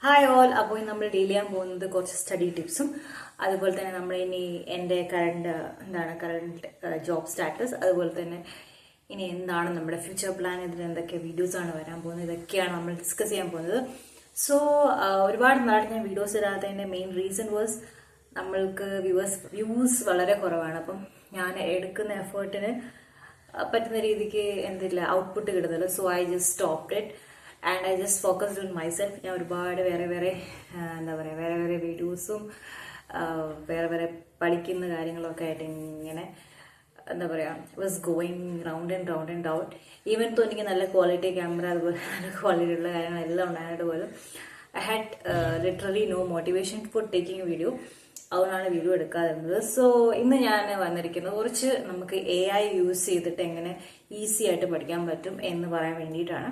Hi all. അപ്പോൾ നമ്മൾ deal ചെയ്യാൻ പോകുന്നത് കുറച്ച് സ്റ്റഡി ടിപ്സും അതുപോലെ തന്നെ നമ്മൾ ഇനി എൻ്റെ കറണ്ട് ജോബ് സ്റ്റാറ്റസ്, അതുപോലെ തന്നെ ഇനി എന്താണ് നമ്മുടെ ഫ്യൂച്ചർ പ്ലാൻ, ഇതിൽ എന്തൊക്കെ വീഡിയോസാണ് വരാൻ പോകുന്നത്, ഇതൊക്കെയാണ് നമ്മൾ ഡിസ്കസ് ചെയ്യാൻ പോകുന്നത്. സോ ഒരുപാട് നാളെ ഞാൻ വീഡിയോസ് ഇടാത്തതിൻ്റെ മെയിൻ റീസൺ വാസ് നമ്മൾക്ക് വ്യൂസ് വളരെ കുറവാണ്. അപ്പം ഞാൻ എടുക്കുന്ന എഫേർട്ടിന് പറ്റുന്ന രീതിക്ക് എന്തില്ല ഔട്ട്പുട്ട് കിട്ടുന്നില്ല. So I just stopped it and I just focused on myself. ഞാൻ ഒരുപാട് വേറെ വേറെ വീഡിയോസും വേറെ പഠിക്കുന്ന കാര്യങ്ങളൊക്കെ ആയിട്ട് ഇങ്ങനെ was going round and out. Even തോ എനിക്ക് നല്ല ക്വാളിറ്റി ക്യാമറ, അതുപോലെ നല്ല ക്വാളിറ്റി ഉള്ള കാര്യങ്ങളെല്ലാം ഉണ്ടായിട്ട് പോലും I had literally no motivation for taking video. അതുകൊണ്ടാണ് വീഡിയോ എടുക്കാതിരുന്നത്. സോ ഇന്ന് ഞാൻ വന്നിരിക്കുന്നത് കുറച്ച് നമുക്ക് AI യൂസ് ചെയ്തിട്ട് എങ്ങനെ ഈസി ആയിട്ട് പഠിക്കാൻ പറ്റും എന്ന് പറയാൻ വേണ്ടിയിട്ടാണ്.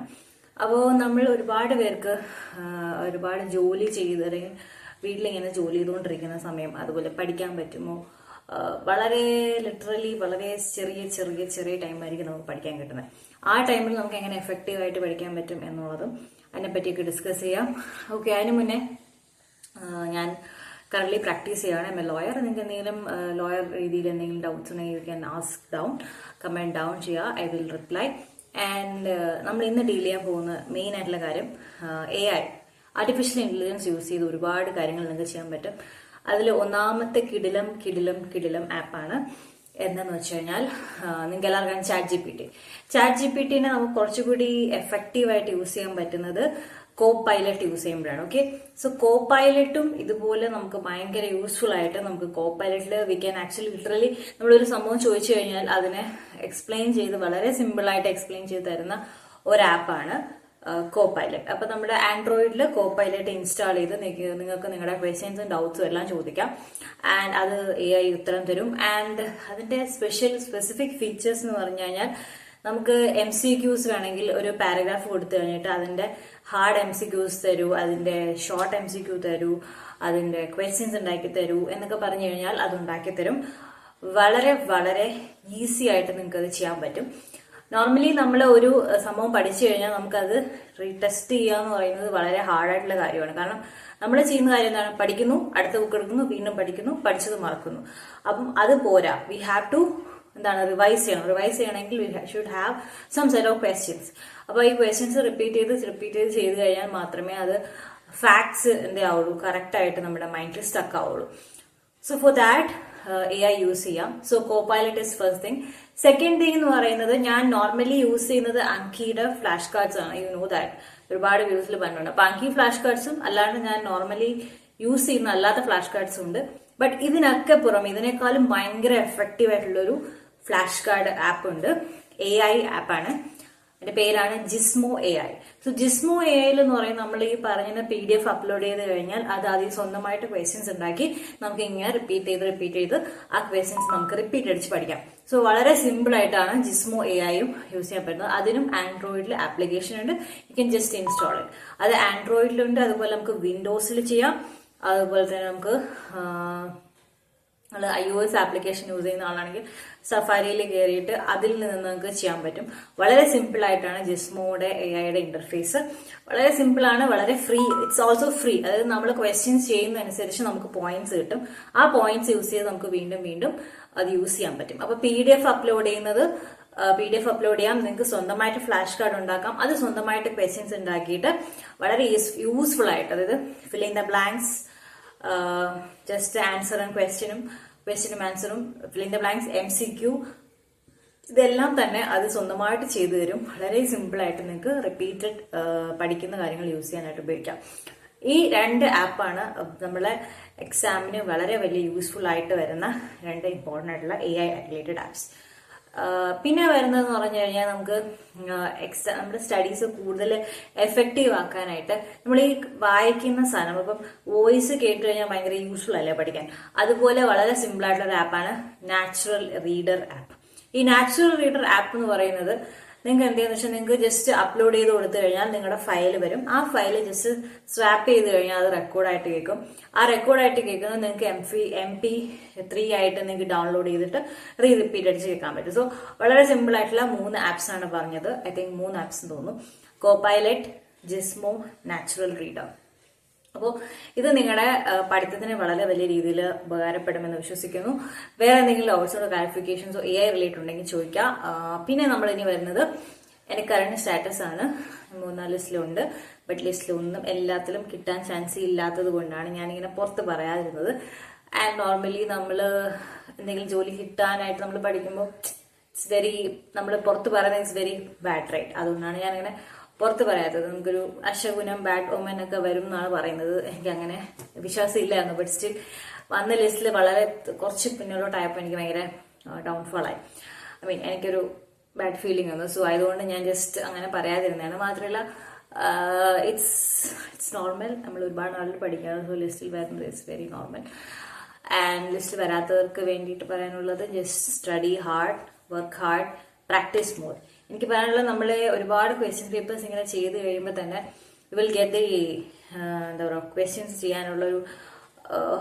അപ്പോൾ നമ്മൾ ഒരുപാട് പേർക്ക് ഒരുപാട് ജോലി ചെയ്ത് അല്ലെങ്കിൽ വീട്ടിലിങ്ങനെ ജോലി ചെയ്തുകൊണ്ടിരിക്കുന്ന സമയം അതുപോലെ പഠിക്കാൻ പറ്റുമോ, വളരെ ലിറ്ററലി വളരെ ചെറിയ ടൈമായിരിക്കും നമുക്ക് പഠിക്കാൻ കിട്ടുന്നത്. ആ ടൈമിൽ നമുക്ക് എങ്ങനെ എഫക്റ്റീവായിട്ട് പഠിക്കാൻ പറ്റും എന്നുള്ളതും അതിനെപ്പറ്റിയൊക്കെ ഡിസ്കസ് ചെയ്യാം. ഓക്കെ, അതിന് മുന്നേ ഞാൻ കറന്റ് പ്രാക്ടീസ് ചെയ്യാണ്. I M A lawyer. നിങ്ങൾക്ക് എന്തെങ്കിലും ലോയർ രീതിയിൽ എന്തെങ്കിലും ഡൗട്ട്സ് ഉണ്ടെങ്കിൽ you can ask down, comment down ചെയ്യുക, ഐ വിൽ റിപ്ലൈ. ആൻഡ് നമ്മൾ ഇന്ന് ഡീൽ ചെയ്യാൻ പോകുന്ന മെയിൻ ആയിട്ടുള്ള കാര്യം AI, ആർട്ടിഫിഷ്യൽ ഇന്റലിജൻസ് യൂസ് ചെയ്ത് ഒരുപാട് കാര്യങ്ങൾ നിങ്ങൾക്ക് ചെയ്യാൻ പറ്റും. അതിൽ ഒന്നാമത്തെ കിടിലം ആപ്പാണ് എന്താന്ന് വെച്ച് കഴിഞ്ഞാൽ നിങ്ങൾക്ക് എല്ലാവർക്കും ചാറ്റ് ജി പി ടിനെ നമുക്ക് കുറച്ചുകൂടി എഫക്റ്റീവായിട്ട് യൂസ് ചെയ്യാൻ പറ്റുന്നത് കോപൈലറ്റ് യൂസ് ചെയ്യുമ്പോഴാണ്. ഓക്കെ, സോ കോപൈലറ്റും ഇതുപോലെ നമുക്ക് ഭയങ്കര യൂസ്ഫുൾ ആയിട്ട് നമുക്ക് കോപൈലറ്റിൽ വി ക്യാൻ ആക്ച്വലി ലിറ്ററലി നമ്മളൊരു സംഭവം ചോദിച്ചു കഴിഞ്ഞാൽ അതിനെ എക്സ്പ്ലെയിൻ ചെയ്ത് വളരെ സിമ്പിളായിട്ട് എക്സ്പ്ലെയിൻ ചെയ്ത് തരുന്ന ഒരു ആപ്പാണ് കോപൈലറ്റ്. അപ്പൊ നമ്മുടെ ആൻഡ്രോയിഡിൽ കോപൈലറ്റ് ഇൻസ്റ്റാൾ ചെയ്ത് നിങ്ങൾക്ക് നിങ്ങളുടെ ക്വസ്റ്റ്യൻസും ഡൗട്ട്സും എല്ലാം ചോദിക്കാം ആൻഡ് അത് AI ഉത്തരം തരും. ആൻഡ് അതിന്റെ സ്പെസിഫിക് ഫീച്ചേഴ്സ് എന്ന് പറഞ്ഞു കഴിഞ്ഞാൽ നമുക്ക് MCQs വേണമെങ്കിൽ ഒരു പാരഗ്രാഫ് കൊടുത്തു കഴിഞ്ഞിട്ട് അതിന്റെ ഹാർഡ് MCQs തരൂ, അതിന്റെ ഷോർട്ട് MCQ തരൂ, അതിന്റെ ക്വസ്റ്റ്യൻസ് ഉണ്ടാക്കി തരൂ എന്നൊക്കെ പറഞ്ഞു കഴിഞ്ഞാൽ അത് ഉണ്ടാക്കി തരും. വളരെ ഈസി ആയിട്ട് നിങ്ങൾക്ക് അത് ചെയ്യാൻ പറ്റും. നോർമലി നമ്മൾ ഒരു സംഭവം പഠിച്ചു കഴിഞ്ഞാൽ നമുക്കത് റീടെസ്റ്റ് ചെയ്യുക എന്ന് പറയുന്നത് വളരെ ഹാർഡായിട്ടുള്ള കാര്യമാണ്. കാരണം നമ്മൾ ചെയ്യുന്ന കാര്യം എന്താണ്, പഠിക്കുന്നു, അടുത്ത ബുക്ക് എടുക്കുന്നു, വീണ്ടും പഠിക്കുന്നു, പഠിച്ചത് മറക്കുന്നു. അപ്പം അത് പോരാ, വി ഹാവ് ടു റിവൈസ് ചെയ്യണമെങ്കിൽ we should have some set of questions. അപ്പോൾ ഈ ക്വസ്റ്റ്യൻസ് റിപ്പീറ്റ് ചെയ്ത് കഴിഞ്ഞാൽ മാത്രമേ അത് ഫാക്ട്സ് ആവുള്ളൂ, കറക്റ്റ് ആയിട്ട് നമ്മുടെ മൈൻഡിൽ സ്റ്റക്ക് ആവുള്ളൂ. So for that AI use ചെയ്യാം. So Copilot is first thing. Second thing എന്ന് പറയുന്നത് ഞാൻ നോർമലി യൂസ് ചെയ്യുന്നത് അങ്കിയുടെ ഫ്ലാഷ് കാർഡ്സ് ആണ്. യു നോ ദാറ്റ് ഒരുപാട് വ്യൂസിൽ പറഞ്ഞിട്ടുണ്ട്. അപ്പൊ അങ്കി ഫ്ലാഷ് കാർഡ്സും അല്ലാണ്ട് ഞാൻ നോർമലി യൂസ് ചെയ്യുന്ന അല്ലാത്ത ഫ്ലാഷ് കാർഡ്സും ഉണ്ട്. ബട്ട് ഇതിനൊക്കെ പുറമെ ഇതിനേക്കാളും ഭയങ്കര എഫക്റ്റീവ് ആയിട്ടുള്ളൊരു ഫ്ലാഷ് കാർഡ് ആപ്പ് ഉണ്ട്. AI ആപ്പാണ്. അതിന്റെ പേരാണ് Jismo AI. So Jismo AI എന്ന് പറയുന്നത് നമ്മൾ ഈ പറഞ്ഞ PDF അപ്ലോഡ് ചെയ്ത് കഴിഞ്ഞാൽ അത് ആദ്യം സ്വന്തമായിട്ട് ക്വസ്റ്റ്യൻസ് ഉണ്ടാക്കി നമുക്ക് ഇങ്ങനെ റിപ്പീറ്റ് ചെയ്ത് ആ ക്വസ്റ്റ്യൻസ് നമുക്ക് റിപ്പീറ്റ് അടിച്ച് പഠിക്കാം. സോ വളരെ സിമ്പിൾ ആയിട്ടാണ് ജിസ്മോ AIയും യൂസ് ചെയ്യാൻ പറ്റുന്നത്. അതിനും ആൻഡ്രോയിഡിൽ ആപ്ലിക്കേഷൻ ഉണ്ട്, you can just install it. അത് ആൻഡ്രോയിഡിലുണ്ട്, അതുപോലെ നമുക്ക് വിൻഡോസിൽ ചെയ്യാം, അതുപോലെ തന്നെ നമുക്ക് iOS ആപ്ലിക്കേഷൻ യൂസ് ചെയ്യുന്ന ആളാണെങ്കിൽ സഫാരിയിൽ കയറിയിട്ട് അതിൽ നിന്ന് നമുക്ക് ചെയ്യാൻ പറ്റും. വളരെ സിമ്പിൾ ആയിട്ടാണ് ജിസ്മോയുടെ AIയുടെ ഇന്റർഫേസ്. വളരെ സിമ്പിൾ ആണ്, വളരെ ഫ്രീ. It's also free. അതായത് നമ്മൾ ക്വസ്റ്റ്യൻസ് ചെയ്യുന്നതനുസരിച്ച് നമുക്ക് പോയിന്റ്സ് കിട്ടും. ആ പോയിന്റ്സ് യൂസ് ചെയ്ത് നമുക്ക് വീണ്ടും അത് യൂസ് ചെയ്യാൻ പറ്റും. അപ്പൊ PDF അപ്ലോഡ് ചെയ്യാം, നിങ്ങൾക്ക് സ്വന്തമായിട്ട് ഫ്ലാഷ് കാർഡ് ഉണ്ടാക്കാം, അത് സ്വന്തമായിട്ട് ക്വസ്റ്റ്യൻസ് ഉണ്ടാക്കിയിട്ട് വളരെ യൂസ്ഫുൾ ആയിട്ട്, അതായത് fill in the blanks, just ആൻസറും ക്വസ്റ്റ്യനും ആൻസറും, fill in the blanks, MCQ, ഇതെല്ലാം തന്നെ അത് സ്വന്തമായിട്ട് ചെയ്തു തരും. വളരെ സിമ്പിൾ ആയിട്ട് നിങ്ങൾക്ക് റിപ്പീറ്റഡ് പഠിക്കുന്ന കാര്യങ്ങൾ യൂസ് ചെയ്യാനായിട്ട് ഉപയോഗിക്കാം. ഈ രണ്ട് ആപ്പാണ് നമ്മളെ എക്സാമിന് വളരെ വലിയ യൂസ്ഫുൾ ആയിട്ട് വരുന്ന രണ്ട് ഇമ്പോർട്ടൻ്റ് ആയിട്ടുള്ള AI റിലേറ്റഡ് ആപ്സ്. പിന്നെ വരുന്നതെന്ന് പറഞ്ഞു കഴിഞ്ഞാൽ നമുക്ക് നമ്മുടെ സ്റ്റഡീസ് കൂടുതൽ എഫക്റ്റീവ് ആക്കാനായിട്ട് നമ്മൾ ഈ വായിക്കുന്ന സാധനം ഇപ്പം വോയിസ് കേട്ട് കഴിഞ്ഞാൽ ഭയങ്കര യൂസ്ഫുൾ അല്ലേ പഠിക്കാൻ. അതുപോലെ വളരെ സിമ്പിൾ ആയിട്ടുള്ള ഒരു ആപ്പാണ് നാച്ചുറൽ റീഡർ ആപ്പ്. ഈ നാച്ചുറൽ റീഡർ ആപ്പ് എന്ന് പറയുന്നത് നിങ്ങൾക്ക് എന്തെന്ന് വെച്ചാൽ നിങ്ങൾക്ക് ജസ്റ്റ് അപ്ലോഡ് ചെയ്ത് കൊടുത്തു കഴിഞ്ഞാൽ നിങ്ങളുടെ ഫയൽ വരും. ആ ഫയൽ ജസ്റ്റ് സ്വാപ്പ് ചെയ്ത് കഴിഞ്ഞാൽ അത് റെക്കോർഡായിട്ട് കേൾക്കും. ആ റെക്കോർഡായിട്ട് കേൾക്കുന്നത് നിങ്ങൾക്ക് MP3 ആയിട്ട് നിങ്ങൾക്ക് ഡൗൺലോഡ് ചെയ്തിട്ട് റിപ്പീറ്റ് അടിച്ച് കേൾക്കാൻ പറ്റും. സോ വളരെ സിമ്പിൾ ആയിട്ടുള്ള 3 ആപ്സ് ആണ് പറഞ്ഞത്. ഐ തിങ്ക് 3 ആപ്സ് തോന്നുന്നു. Copilot, Gizmo, Natural Reader. അപ്പോൾ ഇത് നിങ്ങളുടെ പഠിത്തത്തിന് വളരെ വലിയ രീതിയിൽ ഉപകാരപ്പെടുമെന്ന് വിശ്വസിക്കുന്നു. വേറെ എന്തെങ്കിലും ഡൗട്ട്സോ ക്ലാരിഫിക്കേഷൻസോ AI റിലേറ്റഡ് ഉണ്ടെങ്കിൽ ചോദിക്കാം. പിന്നെ നമ്മൾ ഇനി വരുന്നത് എൻ്റെ കറണ്ട് സ്റ്റാറ്റസ് ആണ്. 3-4 ലിസ്റ്റിലുണ്ട്. ബട്ട് ലിസ്റ്റിലൊന്നും എല്ലാത്തിലും കിട്ടാൻ ചാൻസ് ഇല്ലാത്തത് കൊണ്ടാണ് ഞാനിങ്ങനെ പുറത്ത് പറയാതിരുന്നത്. ആൻഡ് നോർമലി നമ്മൾ എന്തെങ്കിലും ജോലി കിട്ടാനായിട്ട് നമ്മൾ പഠിക്കുമ്പോൾ നമ്മൾ പുറത്ത് പറയുന്നത് ഇറ്റ്സ് വെരി ബാഡ് റൈറ്റ്. അതുകൊണ്ടാണ് ഞാനിങ്ങനെ പുറത്ത് പറയാത്തത്. നമുക്കൊരു അശകുനം ബാഡ് ഓമൻ ഒക്കെ വരും എന്നാണ് പറയുന്നത്. എനിക്ക് അങ്ങനെ വിശ്വാസം ഇല്ലായിരുന്നു. ബട്ട് സ്റ്റിൽ വന്ന ലിസ്റ്റിൽ വളരെ കുറച്ച് പിന്നിലോട്ടായപ്പോൾ എനിക്ക് ഭയങ്കര ഡൗൺഫോൾ ആയി. എനിക്കൊരു ബാഡ് ഫീലിംഗ് വന്നു. സോ അതുകൊണ്ട് ഞാൻ ജസ്റ്റ് അങ്ങനെ പറയാതിരുന്നതാണ്. മാത്രമല്ല ഇറ്റ്സ് നോർമൽ. നമ്മൾ ഒരുപാട് നാളിൽ പഠിക്കാറ്. സോ ലിസ്റ്റിൽ വരുന്നത് ഇറ്റ്സ് വെരി നോർമൽ. ആൻഡ് ലിസ്റ്റിൽ വരാത്തവർക്ക് വേണ്ടിയിട്ട് പറയാനുള്ളത് just study hard, work hard, practice more. എനിക്ക് പറയാനുള്ളത് നമ്മളെ ഒരുപാട് ക്വസ്റ്റ്യൻ പേപ്പേഴ്സ് ഇങ്ങനെ ചെയ്ത് കഴിയുമ്പോൾ തന്നെ യു വിൽ ഗെറ്റ് ദി എന്താ പറയുക ക്വസ്റ്റ്യൻസ് ചെയ്യാനുള്ളൊരു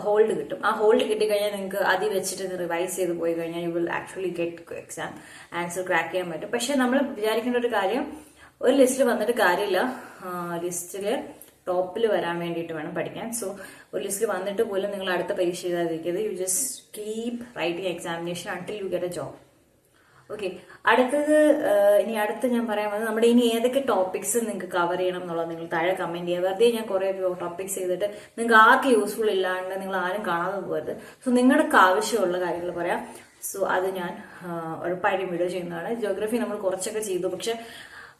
ഹോൾഡ് കിട്ടും. ആ ഹോൾഡ് കിട്ടിക്കഴിഞ്ഞാൽ നിങ്ങൾക്ക് അത് വെച്ചിട്ട് റിവൈസ് ചെയ്ത് പോയി കഴിഞ്ഞാൽ you will actually get exam answer crack ചെയ്യാൻ പറ്റും. പക്ഷെ നമ്മൾ വിചാരിക്കേണ്ട ഒരു കാര്യം, ഒരു ലിസ്റ്റിൽ വന്നിട്ട് കാര്യമില്ല. ലിസ്റ്റിൽ ടോപ്പിൽ വരാൻ വേണ്ടിയിട്ട് വേണം പഠിക്കാൻ. സോ ഒരു ലിസ്റ്റിൽ വന്നിട്ട് പോലും നിങ്ങൾ അടുത്ത പരീക്ഷ എഴുതാതിരിക്കരുത്. You just keep writing examination until you get a job. Okay, ഇനി അടുത്ത് ഞാൻ പറയാൻ വന്നത് നമ്മുടെ ഇനി ഏതൊക്കെ ടോപ്പിക്സ് നിങ്ങൾക്ക് കവർ ചെയ്യണം എന്നുള്ളത് നിങ്ങൾ താഴെ കമന്റ് ചെയ്യുക. വെറുതെ ഞാൻ കുറെ ടോപ്പിക്സ് ചെയ്തിട്ട് നിങ്ങൾക്ക് ആർക്കും യൂസ്ഫുൾ ഇല്ലാണ്ട് നിങ്ങൾ ആരും കാണാതെ പോകരുത്. സോ നിങ്ങൾക്ക് ആവശ്യമുള്ള കാര്യങ്ങൾ പറയാം. സോ അത് ഞാൻ ഉറപ്പായിട്ടും വീഡിയോ ചെയ്യുന്നതാണ്. ജിയോഗ്രഫി നമ്മൾ കുറച്ചൊക്കെ ചെയ്തു, പക്ഷെ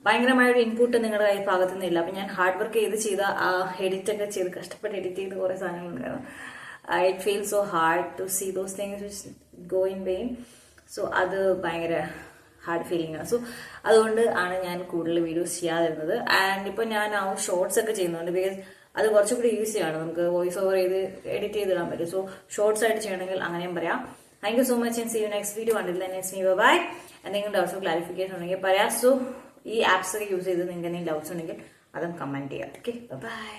ഭയങ്കരമായൊരു ഇൻപുട്ട് നിങ്ങളുടെ ഭാഗത്തു നിന്നില്ല. അപ്പം ഞാൻ ഹാർഡ് വർക്ക് ചെയ്ത് എഡിറ്റ് ഒക്കെ ചെയ്ത് കഷ്ടപ്പെട്ട് എഡിറ്റ് ചെയ്ത് കുറേ സാധനങ്ങളുണ്ടായിരുന്നു. It feel so hard to see those things which go in vain. So അത് ഭയങ്കര ഹാർഡ് ഫീലിംഗ് ആണ്. സോ അതുകൊണ്ട് ആണ് ഞാൻ കൂടുതൽ വീഡിയോസ് ചെയ്യാതിരുന്നത്. ആൻഡ് ഇപ്പോൾ ഞാൻ ഷോർട്സ് ഒക്കെ ചെയ്യുന്നുണ്ട്. ബിക്കോസ് അത് കുറച്ചുകൂടി ഈസിയാണ്. നമുക്ക് വോയിസ് ഓവർ ചെയ്ത് എഡിറ്റ് ചെയ്തിടാൻ പറ്റും. സോ ഷോർട്സ് ആയിട്ട് ചെയ്യണമെങ്കിൽ അങ്ങനെയും പറയാം. Thank you so much and see you next video. Until next me bye. എന്തെങ്കിലും ഡൗട്ട്സോ ക്ലാരിഫിക്കേഷൻ ഉണ്ടെങ്കിൽ പറയാം. സോ ഈ ആപ്സ് ഒക്കെ യൂസ് ചെയ്ത് നിങ്ങൾക്ക് എന്തെങ്കിലും ഡൗട്ട്സ് ഉണ്ടെങ്കിൽ അതും കമന്റ് ചെയ്യാം. Okay, by.